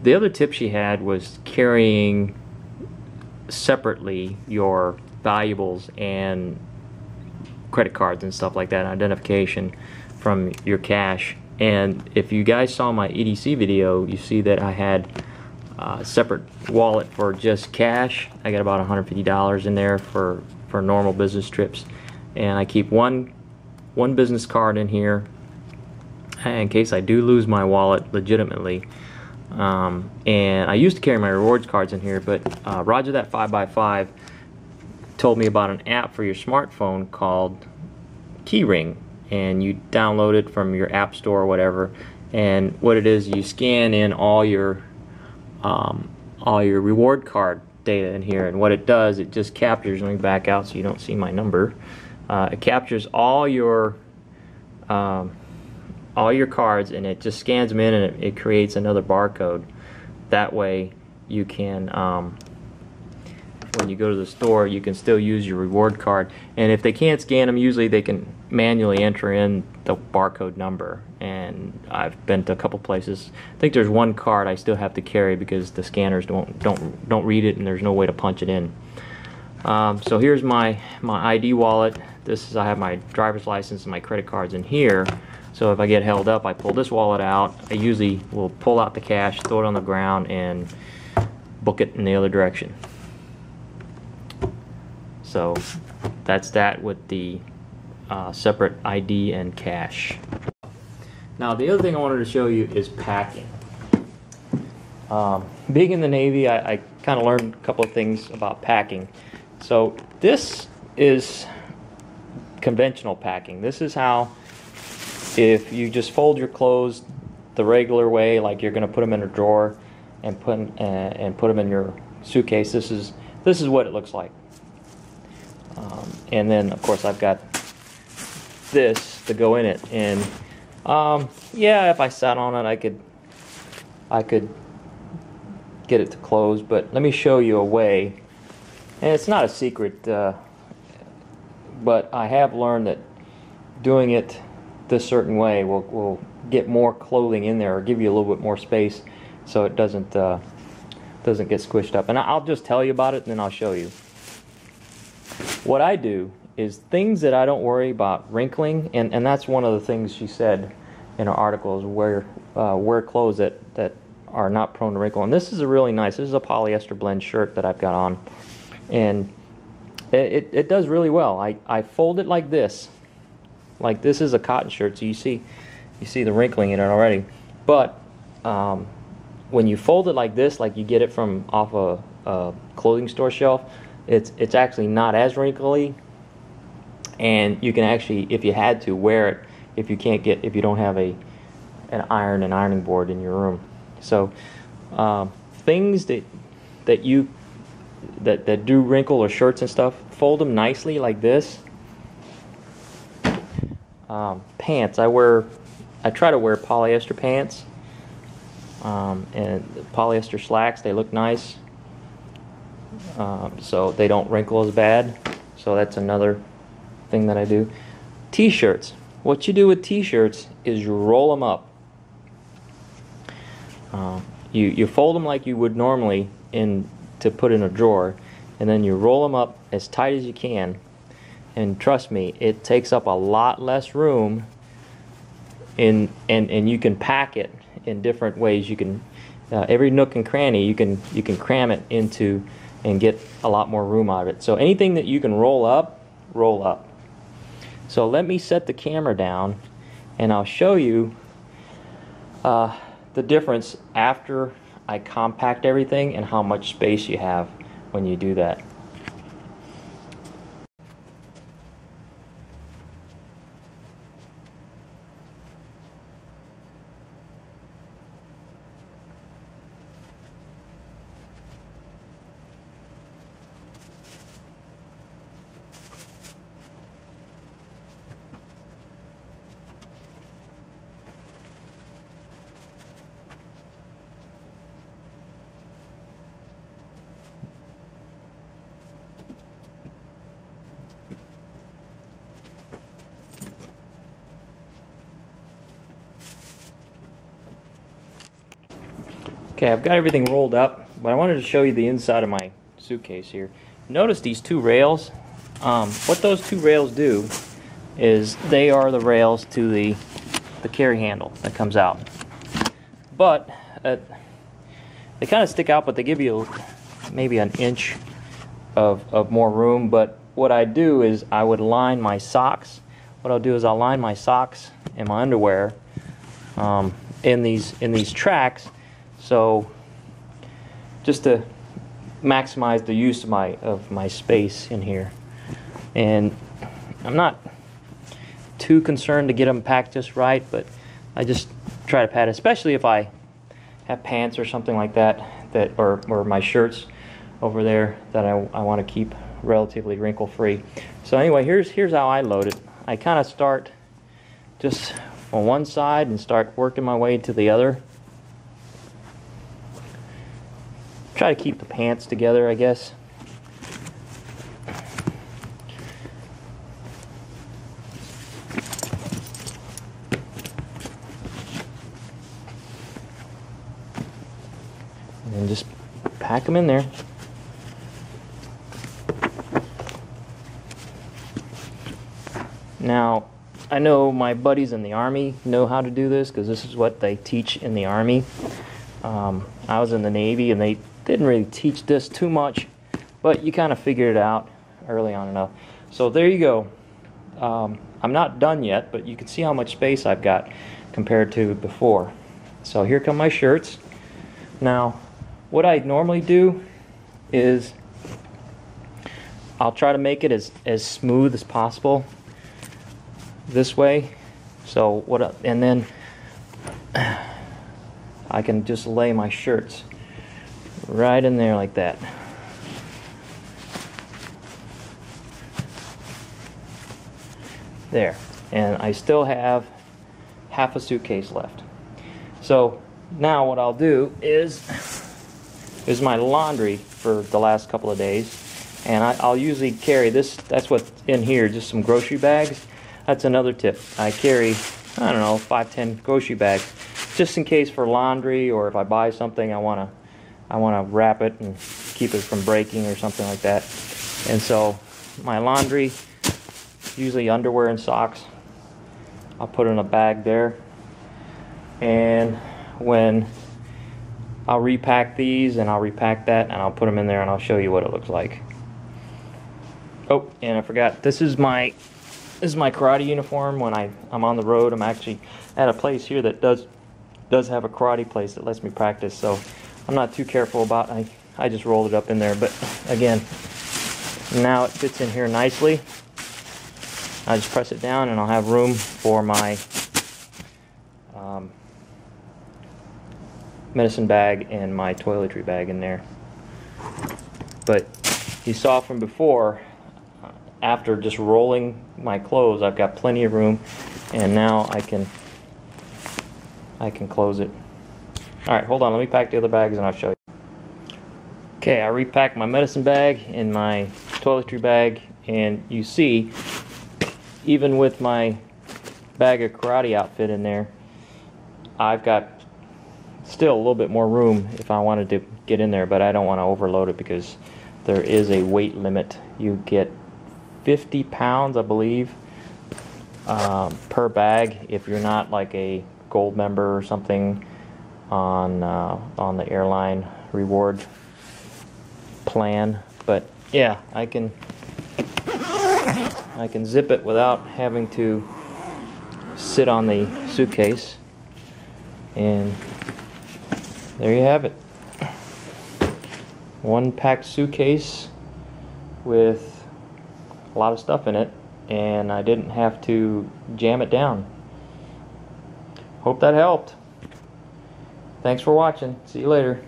The other tip she had was carrying separately your valuables and credit cards and stuff like that, identification from your cash. And if you guys saw my EDC video, you see that I had a separate wallet for just cash. I got about $150 in there for normal business trips, and I keep one business card in here in case I do lose my wallet legitimately. And I used to carry my rewards cards in here, but Roger that 5x5 told me about an app for your smartphone called Keyring, and you download it from your app store or whatever, and what it is, you scan in all your reward card data in here, and what it does, it just captures, let me back out so you don't see my number, it captures all your cards, and it just scans them in, and it creates another barcode. That way you can, when you go to the store, you can still use your reward card. And if they can't scan them, usually they can manually enter in the barcode number. And I've been to a couple places. I think there's one card I still have to carry because the scanners don't read it, and there's no way to punch it in. So here's my ID wallet. I have my driver's license and my credit cards in here. So if I get held up, I pull this wallet out. I usually will pull out the cash, throw it on the ground, and book it in the other direction. So that's that with the separate ID and cash. Now the other thing I wanted to show you is packing. Being in the Navy, I kind of learned a couple of things about packing. So this is conventional packing. This is how, if you just fold your clothes the regular way, like you're going to put them in a drawer and put them in your suitcase, this is what it looks like. And then of course I've got this to go in it, and yeah, if I sat on it, I could get it to close. But let me show you a way, and it's not a secret, but I have learned that doing it this certain way will get more clothing in there, or give you a little bit more space, so it doesn't get squished up. And I'll just tell you about it, and then I'll show you. What I do is things that I don't worry about wrinkling, and that's one of the things she said in her article, is wear clothes that are not prone to wrinkle. And this is a really nice, this is a polyester blend shirt that I've got on, and it does really well. I fold it like this. Like this is a cotton shirt, so you see the wrinkling in it already. But when you fold it like this, like you get it from off a clothing store shelf, it's actually not as wrinkly, and you can actually, if you had to, wear it if you don't have an ironing board in your room. So things that do wrinkle, or shirts and stuff, fold them nicely like this. Pants, I try to wear polyester pants, and polyester slacks. They look nice, so they don't wrinkle as bad. So that's another thing that I do. T-shirts. What you do with T-shirts is you roll them up. You fold them like you would normally to put in a drawer, and then you roll them up as tight as you can. And trust me, it takes up a lot less room, and you can pack it in different ways. You can every nook and cranny you can cram it into and get a lot more room out of it. So anything that you can roll up, roll up. So let me set the camera down, and I'll show you the difference after I compact everything, and how much space you have when you do that. Okay, I've got everything rolled up, but I wanted to show you the inside of my suitcase here. Notice these two rails. What those two rails do is they are the rails to the carry handle that comes out. But they kind of stick out, but they give you maybe an inch of more room. But what I do is I would line my socks. What I'll do is I'll line my socks and my underwear in these tracks, so just to maximize the use of my space in here. And I'm not too concerned to get them packed just right, but I just try to pat it, especially if I have pants or something like that, or my shirts over there that I want to keep relatively wrinkle free. So anyway, here's how I load it. I kind of start just on one side and start working my way to the other. Try to keep the pants together, I guess. And then just pack them in there. Now, I know my buddies in the Army know how to do this because this is what they teach in the Army. I was in the Navy and they didn't really teach this too much, but you kind of figured it out early on enough. So there you go. I'm not done yet, but you can see how much space I've got compared to before. So here come my shirts. Now, what I normally do is I'll try to make it as smooth as possible this way. So and then I can just lay my shirts right in there like that. There. And I still have half a suitcase left. So now what I'll do is my laundry for the last couple of days. And I'll usually carry this, that's what's in here, just some grocery bags. That's another tip. I carry, I don't know, 5-10 grocery bags, just in case for laundry, or if I buy something I wanna wrap it and keep it from breaking or something like that. And so my laundry, usually underwear and socks, I'll put in a bag there. And when I'll repack these and I'll repack that and I'll put them in there and I'll show you what it looks like. Oh, and I forgot, this is my karate uniform. When I'm on the road, I'm actually at a place here that does have a karate place that lets me practice, so I'm not too careful about it. I just rolled it up in there, but again, now it fits in here nicely. I just press it down and I'll have room for my medicine bag and my toiletry bag in there. But you saw from before, after just rolling my clothes, I've got plenty of room, and now I can close it. Alright, hold on, let me pack the other bags and I'll show you. Okay, I repacked my medicine bag and my toiletry bag, and you see, even with my bag of karate outfit in there, I've got still a little bit more room if I wanted to get in there, but I don't want to overload it because there is a weight limit. You get 50 pounds, I believe, per bag if you're not like a gold member or something on the airline reward plan. But yeah, I can zip it without having to sit on the suitcase, and there you have it. One packed suitcase with a lot of stuff in it, and I didn't have to jam it down. Hope that helped. Thanks for watching. See you later.